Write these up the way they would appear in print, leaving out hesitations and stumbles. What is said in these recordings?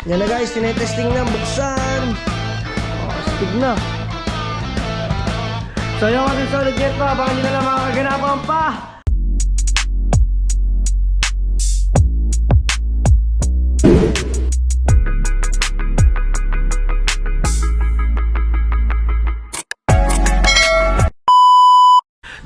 Yan na guys, tinetesting na, buksan. Astig na. So yung ating solid jet pa, baka nyo na lang mga kaganapan pa.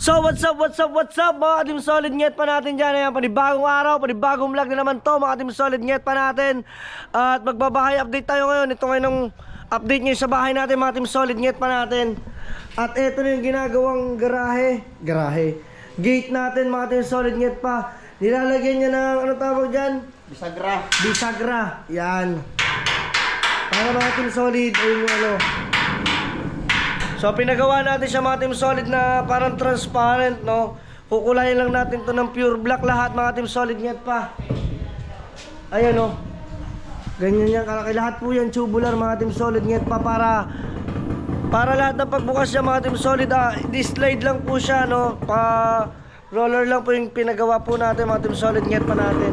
So what's up mga team solid nyet pa natin dyan. Ayan, panibagong araw, panibagong vlog na naman to mga team solid nyet pa natin. At magbabahay update tayo ngayon. Ito ngayon ang update nyo sa bahay natin mga team solid nyet pa natin. At ito na yung ginagawang gate natin mga team solid nyet pa. Nilalagyan niya ng ano tawag dyan? Bisagra. Yan. Para mga team solid, ayun yung ano. So pinagawa natin siya mga team solid na parang transparent, no? Kukulayan lang natin to ng pure black lahat mga team solid nyet pa. Ayan, no? Ganyan yan kalaki. Lahat po yan tubular mga team solid nyet pa para lahat ng pagbukas niya mga team solid. Di-slide lang po siya, no? Roller lang po yung pinagawa po natin mga team solid nyet pa natin.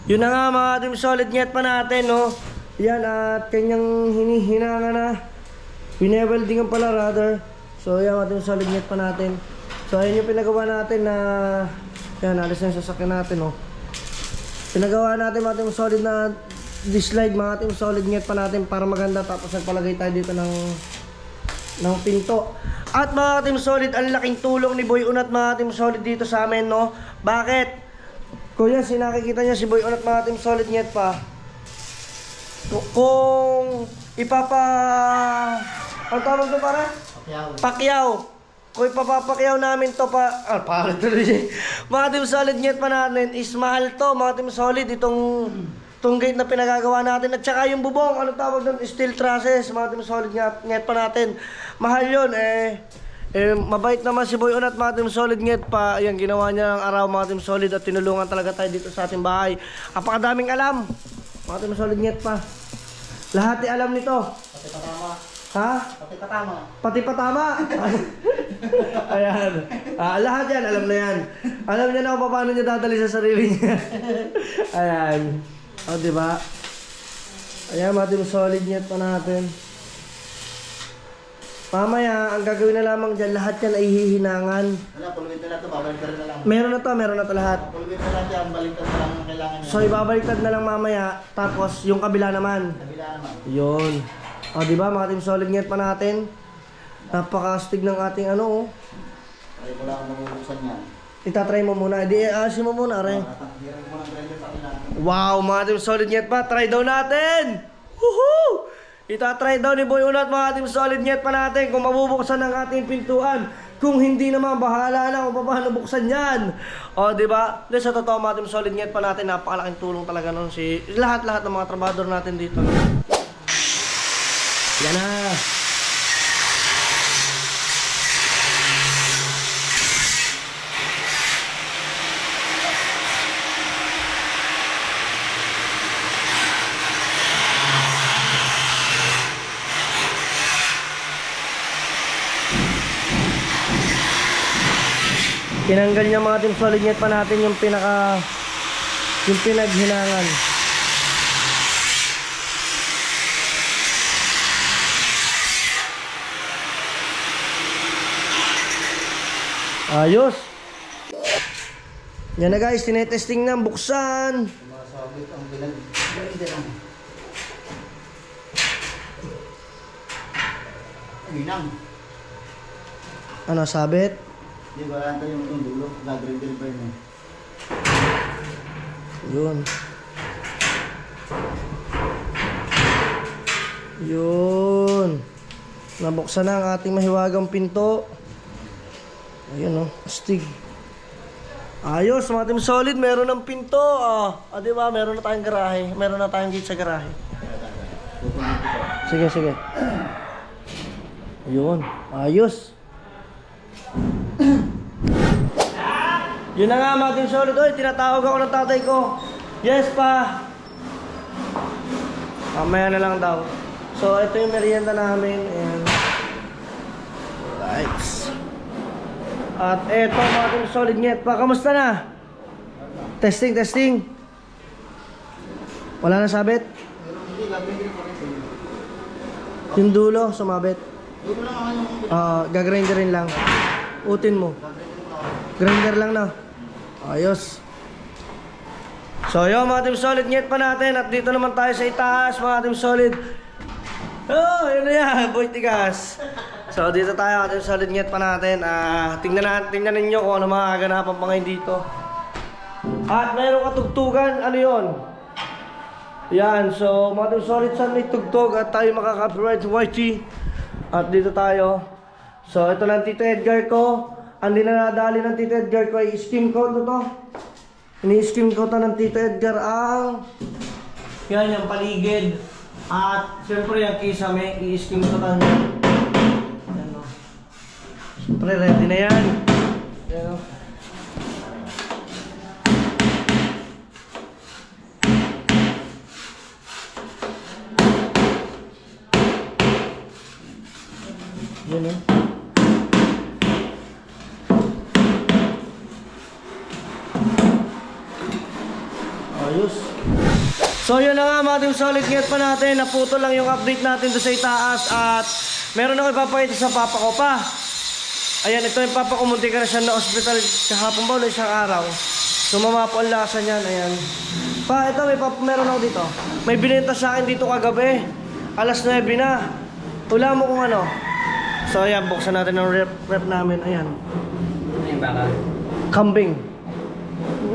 Yun na nga mga team solid nyet pa natin, no? Yan at kanyang hinihinanga na. Pineweldingan pala rather. So yan ating solid net pa natin. So ayun yung pinagawa natin na yan, alis na yung sasakyan natin, oh. Pinagawa natin ating solid na dislide mga ating solid net pa natin para maganda. Tapos nagpalagay tayo dito ng pinto. At mga ating solid, ang laking tulong ni Boy Unat mga ating solid dito sa amin, no? Bakit? Kuya, sinakikita niya si Boy Unat mga ating solid net pa. Kung ang tawag doon para? Pakyaw. Kung ipapapakyaw namin to para tuloy. Mga team solid net pa natin is mahal to. Mga team solid itong gate na pinagagawa natin. At saka yung bubong, ano tawag doon? Steel trusses. Mga team solid net pa natin. Mahal yun mabait naman si Boy Unat mga team solid net pa. Ayan, ginawa niya ng araw mga team solid at tinulungan talaga tayo dito sa ating bahay. Apakadaming alam. Mga team solid net pa. Lahat alam nito. Pati patama. Ha? Pati patama. Ayan. Lahat yan, alam na yan. Alam niya na kung paano niya dadali sa sarili niya. Ayan. O, diba? Ayan, mga solid net pa natin. Mamaya, ang gagawin na lamang dyan, lahat yan ay hihinangan. Wala, pulwit na lang ito, babaliktad na lang. Meron na to lahat. Pulwit na lang dyan, baliktad na lang ang kailangan niya. So, ibabaliktad na lang mamaya, tapos yung kabila naman. Kabila naman. Yun. O, diba, mga team solid net pa natin. Napakastig ng ating ano, oh. Try ko lang mabubuksan yan. Itatry mo muna. Asin mo muna, re. Hiram ko ng grinder sa akin. Wow, mga team solid net pa. Try daw natin! Woohoo! Itatry daw ni Boy Unat mga team solid net pa natin kung mabubuksan ang ating pintuan. Kung hindi naman, bahala na kung paano buksan yan. O, diba? Sa totoo mga team solid net pa natin, napakalaking tulong talaga nun si lahat-lahat ng mga trabador natin dito. Yan na. Tinanggal niya mga team solid net pa natin yung pinaghinangan. Ayos. Yan na guys, tinetesting na, buksan. Sumasabit ang grinder lang. Ginang. Ano, sabit? Hindi, wala tayo yung dulo. Gagrinder pa yun. Yun. Yun. Nabuksan na ang ating mahiwagang pinto. Ayun, oh, astig. Ayos, mga team solid, meron ng pinto. Diba, meron na tayong garahe. Meron na tayong gate sa garahe. Sige. Yun, ayos. Yun na nga mga team solid. Oy, tinatawag ako ng tatay ko. Yes pa. Mamaya na lang daw. So, ito yung merienda namin. And lights. At eto mga team solid net pa. Kamusta na? Testing. Wala na sabit? Pero hindi, gagawin pa rin sa'yo. Yung dulo, sumabit. Doon lang naman yung Gagrinderin lang. Utin mo. Grinder lang na. Ayos. So yun mga Team Solid, ngit pa natin. At dito naman tayo sa itaas mga Team Solid. Oh, yun na yan, boy tigas. So dito tayo mga Team Solid, ngit pa natin. Tingnan ninyo kung ano mga ganapan pa ngayon dito. At mayroong katugtugan, ano yun? Yan, so mga Team Solid, saan may tugtog at tayo makaka-copyright sa YG. At dito tayo. So ito lang Tito Edgar ko. Ang dinadali ng Tito Edgar ko ay skim coat to. Ini-skim coat ng Tito Edgar ang yan yung paligid. At siyempre yung kisame, i-skim coat niya. Yan o. Siyempre ready na yan. Yan o. Yan o. Ayos. So yun na nga mga Team Solid, ngayot pa natin. Naputo lang yung update natin doon sa itaas. At meron ako ipapakita sa papa ko pa. Ayan, ito yung papa ko. Munti ka na siya na hospital kahapon ba o isang araw. Sumama po ang lasa niyan. Ayan. Pa, ito meron ako dito. May binenta sa akin dito kagabi. Alas 9 na. Wala mo kung ano. So ayan, buksan natin ang rep namin. Ayan. Ano yung baka? Kambing.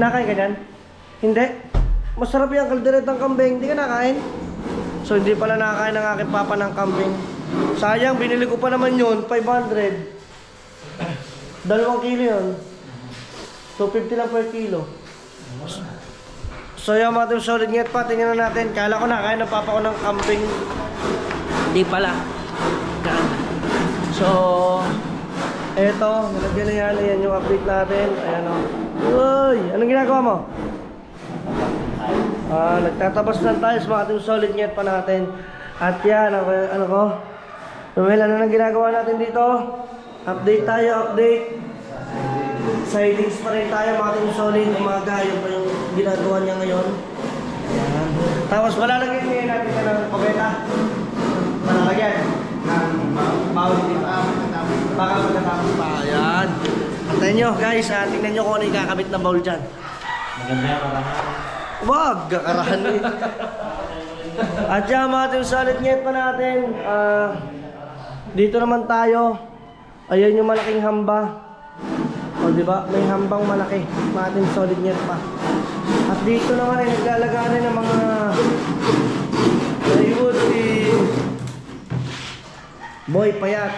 Nakain ka dyan? Hindi. Masarap yung kalderetang kambing. Hindi ka nakain? So hindi pala nakain ng aking papa ng kambing. Sayang, binili ko pa naman yun. 500. 2 kilo yun. 250 lang per kilo. So yung mga Team Solid, ngayot pa. Tingnan na natin. Kala ko nakain ng papa ko ng kambing. Hindi pala. Yan. So eto, nilagyan na yan. Ayan yung update natin. Ayan o. Uy! Anong ginagawa mo? Nagtatabas ng tiles mga Team Solid, ngayot pa natin. At yan, ano ko? Well, ano nang ginagawa natin dito? Update tayo, update. Sidings pa rin tayo mga Team Solid. Umaga, yun pa yung ginagawa niya ngayon. Ayan. Tapos malalagyan ngayon natin ka ng pabeta. Malalagyan. Bawal dito. Baka magkatapos pa. Ayan. Antayin nyo guys, tingnan nyo kung ano yung kakabit na bowl dyan. Maganda yung karahan. Wag, kakarahan eh. At yan mga Team Solid, ngayot pa natin. Dito naman tayo. Ayan yung malaking hamba. O diba, may hambang malaki. Mga Team Solid, ngayot pa. At dito naman ay naglalagaan rin ng mga plywood si Boy Payat.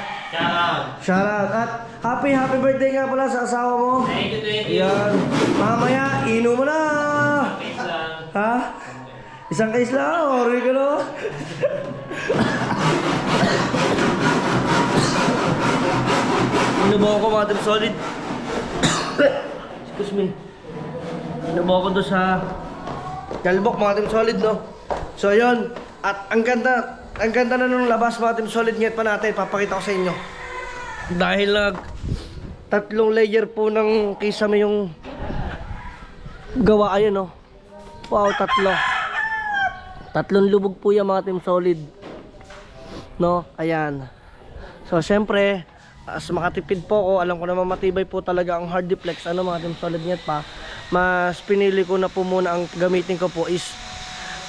Shout out. At happy birthday nga pala sa asawa mo. Thank you. Ayan. Mamaya, inom mo na. Ha? Isang case lang, ori ka no? Inubo ako mga Team Solid. Excuse me. Inubo ako doon sa Galbok mga Team Solid, no? So yun. At ang ganda na nung labas mga Team Solid, ngayot pa natin. Papakita ko sa inyo. Dahil 3 layer po ng kisame yung gawa. Ayan, no? Wow, 3 lubog po yan mga Team Solid, no? Ayan. So syempre, as makatipid po ako, alam ko naman matibay po talaga ang hard deflex. Ano mga Team Solid, ngayot pa. Mas pinili ko na po muna, ang gamitin ko po is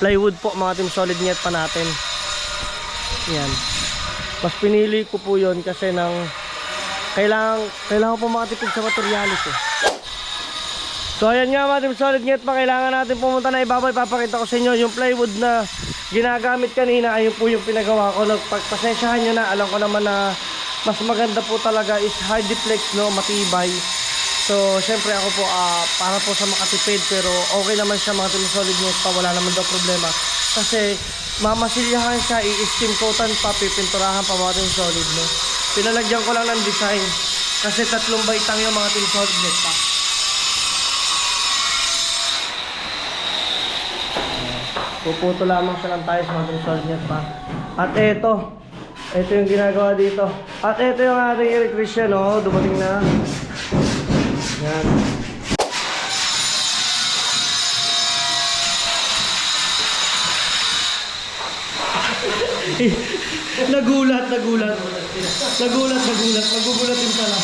plywood po mga Team Solid, ngayot pa natin. Yan. Mas pinili ko po yon kasi kailangan po makatipid sa materialis eh. So ayan nga mga Team Solid, ngayot pa kailangan natin pumunta na ibabaw. Ipapakita ko sa inyo yung plywood na ginagamit kanina. Ayun po yung pinagawa ko. Pagpasensyahan nyo na, alam ko naman na mas maganda po talaga is hard deflex, no, matibay. So syempre ako po para po sa makatipid, pero okay naman siya mga Team Solid, ngayot pa, wala naman daw problema. Kasi mamasilyahan siya, i-skim coatan pa, pipinturahan pa mga Team Solid, no. Pinalagyan ko lang ng design kasi 3 baitang yung mga Team Solid, ngayot pa. Puputo lamang siya ng tiles mga Team Solid, ngayot pa. At ito yung ginagawa dito. At ito yung ating electrician, no, dumating na. Yan. nagulat. Nagulat. Magugulat din pala.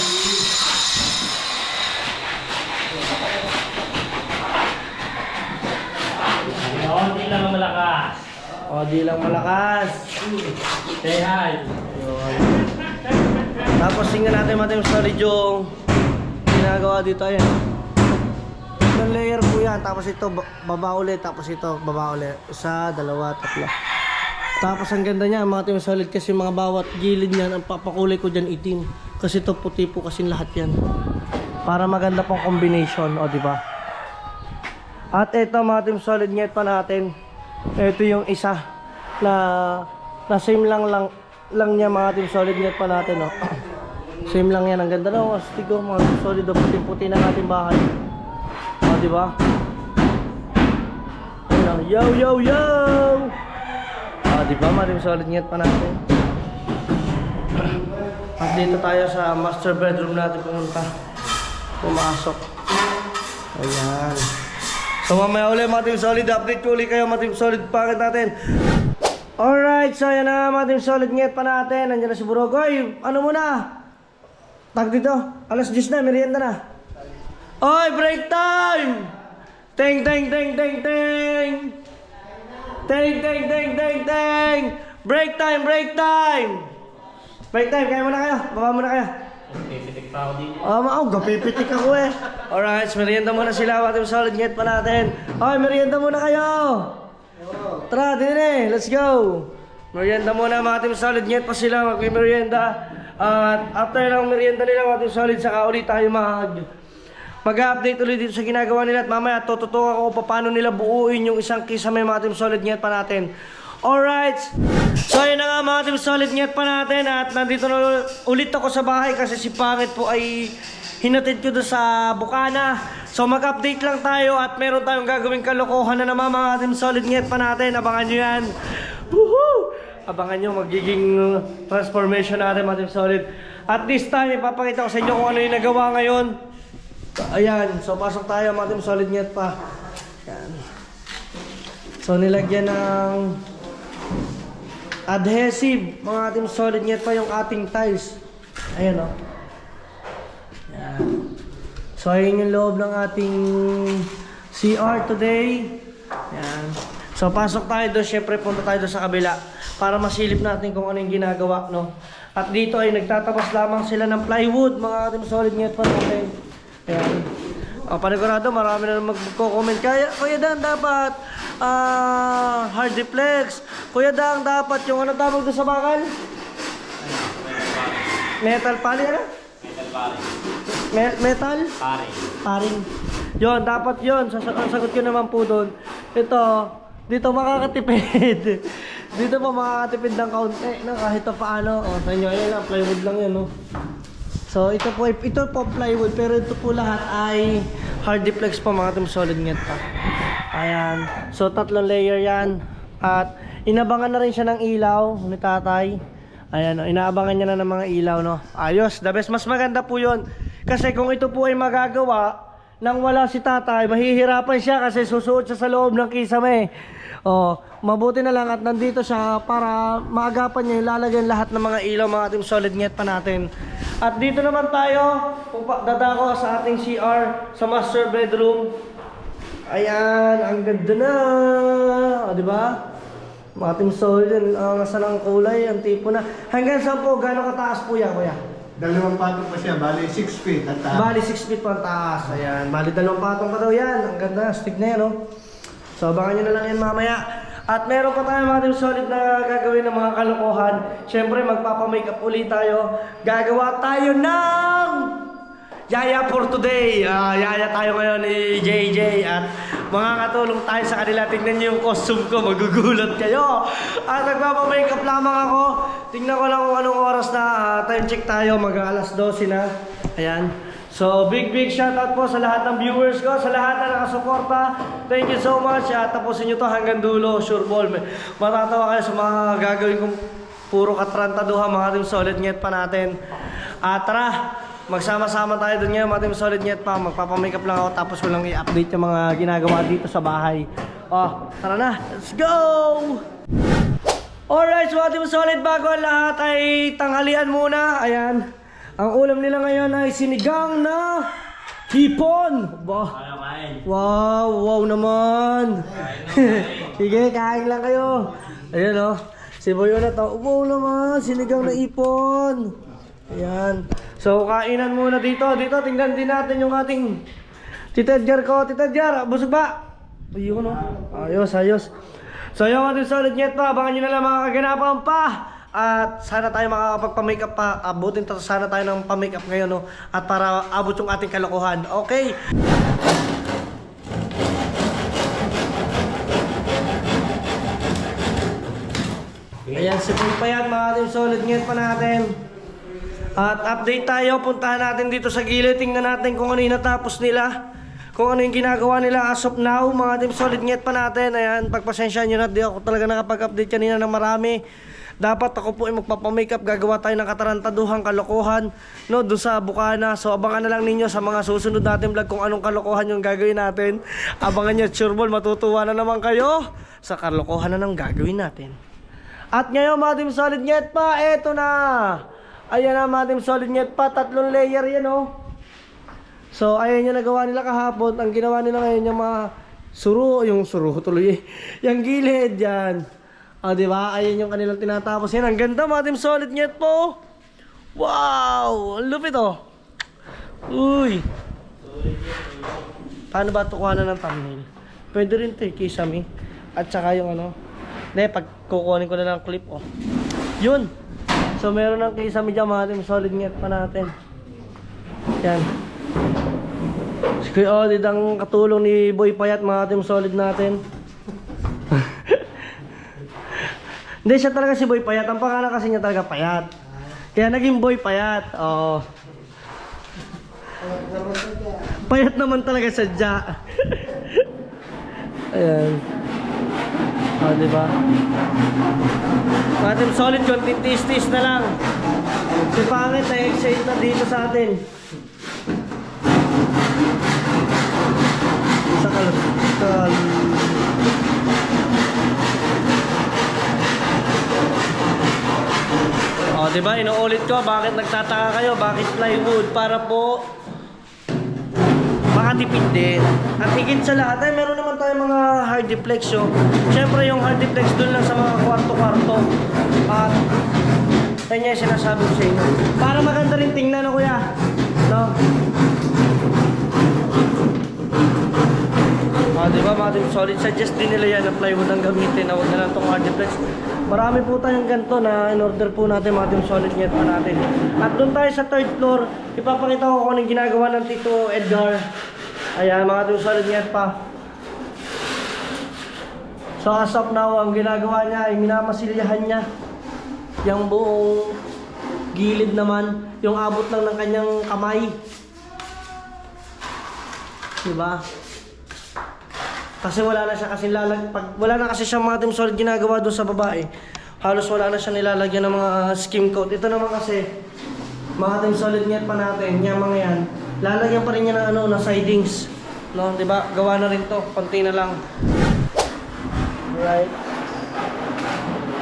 Oo, di lang malakas. O, di lang malakas. Say hi. Tapos tingnan natin mga team solid yung ginagawa dito. Ayan. Isang layer po yan. Tapos ito baba ulit. Tapos ito baba ulit. Isa, dalawa, tatlo. Tapos ang ganda niya mga team solid kasi mga bawat gilid niyan ang papakulay ko dyan itim. Kasi ito puti po kasi lahat yan. Para maganda pong combination. O diba? At ito mga team solid ngayon pa natin. Ito yung isa na same lang niya mga team solid ngayon pa natin. O. Same lang yan. Ang ganda na. Astig ko mga team solid. Puti-puti na ating bahay. O diba? Yo! Diba mga team solid ngayon pa natin. At dito tayo sa master bedroom natin pumasok. Ayan. So mamaya ulit mga team solid, update ko ulit kayo mga team solid packet natin. Alright, so yan na mga team solid ngayon pa natin. Nandiyan na si Burogoy. Ano muna? Tag dito, alas 10 na, merienda na. Oy, break time! Ting! Break time! Break time, kaya muna kayo. Baba muna kayo. Pipitik pa ako din. Gapipitik ako eh. Alright, merienda muna sila. Mga team solid ngayon pa natin. Oy, merienda muna kayo. Tara, din eh. Let's go. Merienda muna mga team solid ngayon pa sila. Mag-merienda. At after ng merienda nila mga team solid, saka ulit tayo mag-update ulit dito sa ginagawa nila. At mamaya tututukan ko paano nila buuin yung isang kisame mga team solid ngayon pa natin. Alright, so yun na nga mga team solid ngayon pa natin. At nandito na ulit ako sa bahay kasi si Pangit po ay hinatid ko doon sa Bukana. So mag-update lang tayo at meron tayong gagawing kalokohan na naman mga team solid ngayon pa natin. Abangan nyo yan. Woohoo! Abangan nyo magiging transformation natin mga team solid. At this time ipapakita ko sa inyo kung ano yung nagawa ngayon. Ayan, so pasok tayo mga team solid ngayon pa. Ayan. So nilagyan ng adhesive mga team solid ngayon pa yung ating tiles. Ayan o. Ayan. So ayun yung loob ng ating CR today. Ayan. So pasok tayo doon, syempre punta tayo doon sa kabila para masilip natin kung ano yung ginagawa, no. At dito ay nagtatapos lamang sila ng plywood mga team solid ngayon pa natin. Ayan. Panigurado marami na magko-comment. Kuya Dan dapat hard deflex. Kuya Dan dapat yung ano tawag doon sa bakal? Metal pali ano? Metal paring. Metal? Paring. Yon, dapat yon. Sasagot ko naman po doon. Dito makakatipid. Dito pa makakatipid ng kaunti na kahit pa paano. O, sa inyo, ayun lang, plywood lang yan, no? So, ito po plywood, pero ito po lahat ay hard deflex po mga team solid ngayon pa. Ayan. So, 3 layer yan. At inabangan na rin siya ng ilaw ni tatay. Ayan, inaabangan niya na ng mga ilaw, no? Ayos, the best. Mas maganda po yun. Kasi kung ito po ay magagawa nang wala si tatay, mahihirapan siya kasi susuot siya sa loob ng kisame. Mabuti na lang at nandito siya para maagapan niya yung lalagyan lahat ng mga ilaw mga team solid ngayon pa natin. At dito naman tayo, dadako sa ating CR, sa master bedroom. Ayan, ang ganda na. Di ba? Mga team solid, nasa ng kulay, ang tipo na. Hanggang saan po, gano'ng kataas po yan, kuya? 2 patong pa siya, bali 6 feet at taas. Bali 6 feet pa ang taas. Ayan, bali 2 patong pa daw yan. Ang ganda, stick na yan, no? So, abangan nyo na lang yan mamaya. At meron pa tayo mga team solid na gagawin ng mga kalokohan. Siyempre, magpapamakeup ulit tayo. Gagawa tayo ng Yaya for today. Yaya tayo ngayon ni JJ. At makakatulong tayo sa kanila. Tingnan nyo yung costume ko. Magugulat kayo. At magpapamakeup lamang ako. Tingnan ko lang kung anong oras na. Time check tayo. Mag-alas 12 na. Ayan. So, big shoutout po sa lahat ng viewers ko, sa lahat na nakasuporta. Thank you so much. At tapusin nyo to hanggang dulo, sure ball. Matatawa kayo sa mga gagawin kong puro katrantaduhan, mga team solid ngayon pa natin. At tara, magsama-sama tayo dun ngayon, mga team solid ngayon pa. Magpapamakeup lang ako, tapos ko lang i-update yung mga ginagawa dito sa bahay. Tara na, let's go! Alright, so ating solid bago ang lahat ay tanghalian muna. Ayan. Ang ulam nila ngayon ay sinigang na hipon. Kaya kain. Wow naman. Sige, kain lang kayo. Ayan o. Si Boy na to. Wow naman, sinigang na hipon. Ayan. So, kainan muna dito. Dito, tingnan din natin yung ating Tita Jar ko. Tita Jar, busog ba? Ayun o. Ayos. So yung ating solid net pa, abangan nyo na lang mga kaganapan pa. At sana tayo makakapagpa-makeup pa. Abutin sana tayo ng pa-makeup ngayon, no? At para abot yung ating kalokohan. Okay? Ayan, si Boy pa yan, mga ating solid net pa natin. At update tayo, puntahan natin dito sa gilid. Tingnan natin kung ano yung natapos nila. Kung ano yung ginagawa nila as of now, mga team solid net pa natin. Ayan, pagpasensya nyo na, di ako talaga nakapag-update kanina ng marami. Dapat ako po ay magpapamakeup, gagawa tayo ng katarantaduhang kalokohan, no, doon sa Bukana. So abangan na lang ninyo sa mga susunod natin vlog kung anong kalokohan yung gagawin natin. Abangan nyo, sureball, matutuwa na naman kayo sa kalokohan na ng gagawin natin. At ngayon mga team solid net pa, eto na. Ayan na mga team solid net pa, 3 layer yan, oh. So, ayan yung nagawa nila kahapon. Ang ginawa nila ngayon yung mga suro tuloy eh. Yung gilid yan. O, diba? Ayan yung kanilang tinatapos. Yan, ang ganda mga team solid net po. Wow! Ang lupit oh. Uy! Paano ba ito kuha na ng thumbnail? Pwede rin ito eh, kisame. At saka yung ano. Hindi, pag kukuhanin ko na lang clip oh. Yun! So, meron ng kisame dyan mga team solid net pa natin. Yan. Si Kuya Odid ang katulong ni Boy Payat, mga team solid natin. Hindi siya talaga si Boy Payat. Ang pangalan kasi niya talaga Payat. Kaya naging Boy Payat. Oo. Payat naman talaga sadya. Ayan. O, diba? Mga team solid, konting tis-tis na lang. Si Pangit na excite na dito sa atin. Sa kalsal. O, diba? Inuulit ko, bakit nagtataka kayo? Bakit plywood? Para po makatipid din. At higit sa lahat, ay meron naman tayong mga hard deflex yun. Siyempre yung hard deflex dun lang sa mga kwarto-kwarto. At kanya yung sinasabi ko sa inyo. Para maganda rin tingnan, no, kuya? No? Diba mga team solid, suggest din nila yan na plywood ang gamitin na huwag na lang itong hard deflex. Marami po tayong ganito na in-order po natin mga team solid net pa natin. At doon tayo sa 3rd floor, ipapakita ko kung anong ginagawa ng Tito Edgar. Ayan mga team solid net pa. So as of now, ang ginagawa niya ay minamasilyahan niya yung buong gilid naman, yung abot lang ng kanyang kamay. Diba? Kasi wala na siya kasi wala na kasi siya mga team solid ginagawa doon sa babae. Halos wala na siya nilalagyan ng mga skim coat. Ito naman kasi mga team solid net pa natin, yung mga yan. Lalagyan pa rin niya ng na sidings. No, 'di ba? Gawa na rin 'to, konti na lang. Right.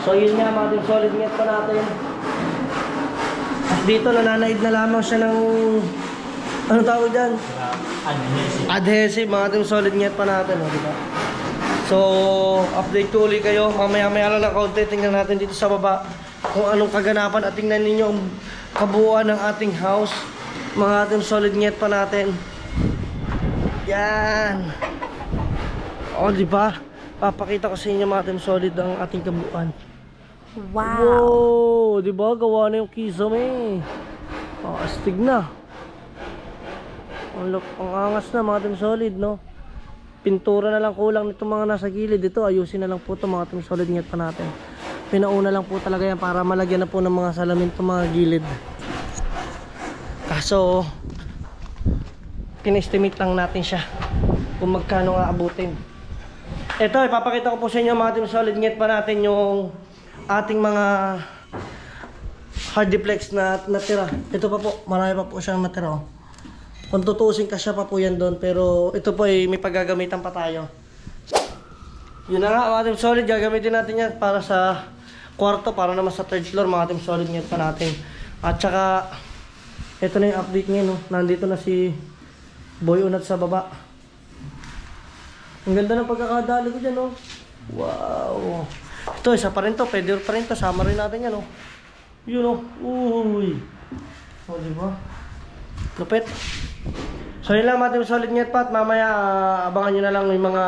So yun nga mga team solid net pa natin. At dito nananaid na lamang siya ng ano tawag diyan? Adhesive, mga team solid net pa natin, diba? So, update ko ulit kayo. Mamaya-maya lang ng konti. Tingnan natin dito sa baba kung anong kaganapan at tingnan ninyo ang kabuuan ng ating house. Mga team solid net pa natin. Yan. O, diba? Papakita ko sa inyo mga team solid ang ating kabuuan. Wow! Wow! Diba? Gawa na yung kisame. O, astig na. Ang angas na mga team solid, no? Pintura na lang kulang nito mga nasa gilid. Ito, ayusin na lang po ito mga team solid net pa natin. Pinauna lang po talaga yan para malagyan na po ng mga salamin itong mga gilid. Kaso, pin-estimate lang natin siya kung magkano nga abutin. Ito, ipapakita ko po sa inyo mga team solid net pa natin yung ating mga hard deflex na natira. Ito pa po, marami pa po siyang natira, oh. Kung tutusin kasya pa po yan doon, pero ito po ay may paggagamitan pa tayo. Yun na nga, mga team solid, gagamitin natin yan para sa kwarto para naman sa third floor mga team solid net pa natin. At saka ito na yung update ngayon, no? Nandito na si Boy Unat sa baba. Ang ganda ng pagkakadali ko dyan, no? Wow! Ito, isa pa rin to. Pwede pa rin to. Sama rin natin yan, no? Yun, no? Uy! O, diba? Lupit. So, yun lang mga team solid net pa. At mamaya, abangan nyo na lang yung mga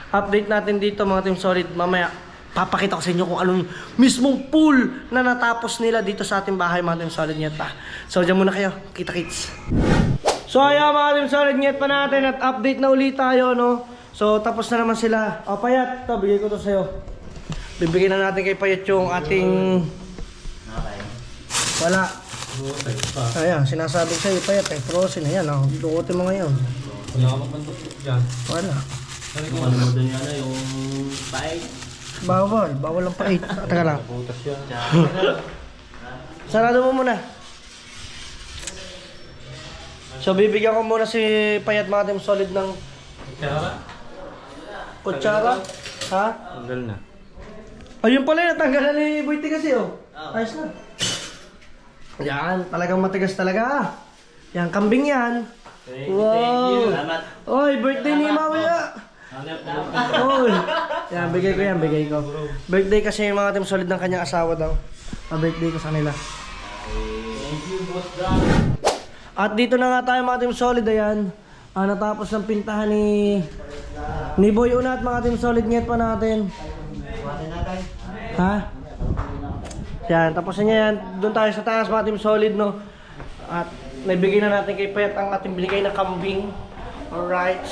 update natin dito, mga team solid. Mamaya, papakita ko sa inyo kung anong mismong pool na natapos nila dito sa ating bahay, mga team solid net pa. So, dyan muna kayo. Kita-kits. So, ayan mga team solid net pa natin at update na ulit tayo, no? So, tapos na naman sila. O, Payat, ito, bigay ko to sa'yo. Bibigyan na natin kay Payat yung ating... Wala. Ayan, sinasabi sa'yo, Payat, eh, frozen. Ayan, oh. Dukutin mo ngayon. Wala ka magpandok dyan. Wala. Kung ano mo doon yan yung paig. Bawal ang pait. Teka lang. Butas yan. Sarado mo muna. So, bibigyan ko muna si Payat mga team solid ng Kaya kutsara. Ha? tanggal na. Ayun pala, natanggalan ni Boyti kasi, oh. Ayos na. Yan, talagang matigas talaga. Yan, kambing yan. Thank Wow. you. Salamat. Oy, birthday ni Mawaya. Oy. Yan, bigay ko. Birthday kasi yung mga team solid ng kanyang asawa daw. Pa-birthday ko sa kanila. Thank you, boss. At dito na nga tayo mga team solid, ayan. Natapos ng pintahan ni Boy Una at mga team solid net pa natin. Ha? Yan, tapos na yan. Doon tayo sa taas mga team solid, no? At naibigay na natin kay Payat ang ating binigay na kambing. Alright.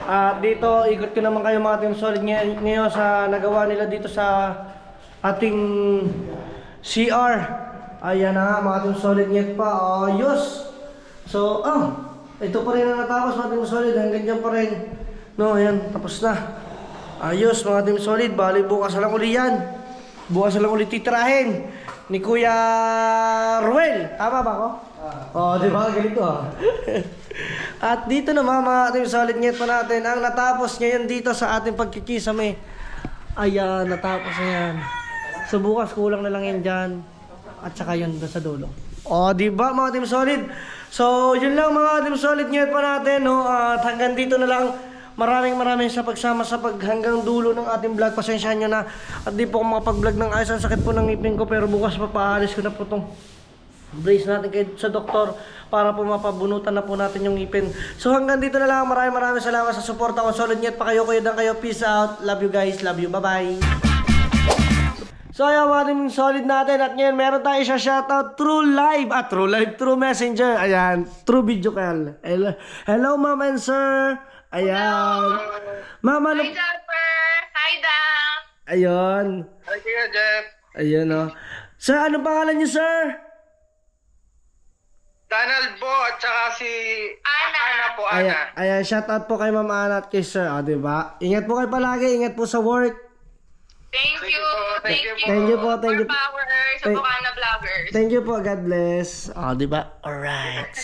At dito, ikot ko naman kayo mga team solid ngayon sa nagawa nila dito sa ating CR. Ayan na nga mga team solid net pa. Ayos! So, ito pa rin ang natapos mga team solid. Hanggang dyan pa rin. No, ayan, tapos na. Ayos mga team solid. Bali, bukas na lang uli yan. Bukas na lang uli titirahin ni Kuya Ruel. Tama ba ako? Di ba? Galing ko, At dito naman mga team solid net pa natin ang natapos ngayon dito sa ating pagkikisame. Ayan, natapos na yan. So bukas kulang na lang yan dyan. At saka yun doon sa dulo. Di ba mga team solid? So yun lang mga team solid net pa natin, no? At hanggang dito na lang. Maraming sa pagsama sa hanggang dulo ng ating vlog. Pasensyahan nyo na. At di po ako makapag-vlog ng ayos. Ang sakit po ng ngipin ko. Pero bukas papaalis ko na po itong brace natin sa doktor para po mapabunutan na po natin yung ngipin. So hanggang dito na lang. Maraming salamat sa suporta ko. Solid net pa kayo. Kuya dan kayo. Peace out. Love you guys. Love you. Bye-bye. So ayaw ating solid natin. At ngayon meron tayo siya shoutout through live. Through messenger. Ayan. Through video call. Hello ma'am and sir. Ayan. Mama, Hi, Jaffer! Hi, Dang! Ayun. Hi, Kuya Jeff. Ayun, oh. Sir, ano pangalan niyo, sir? Donald po at saka si Ana. po, Ayan, shout out po kay Ma'am Ana at kay Sir, diba? Ingat po kayo palagi, ingat po sa work. Thank you! Thank you! Thank you po, thank you. More power sa Bukana Vloggers. Thank you po, God bless. Diba? Alright.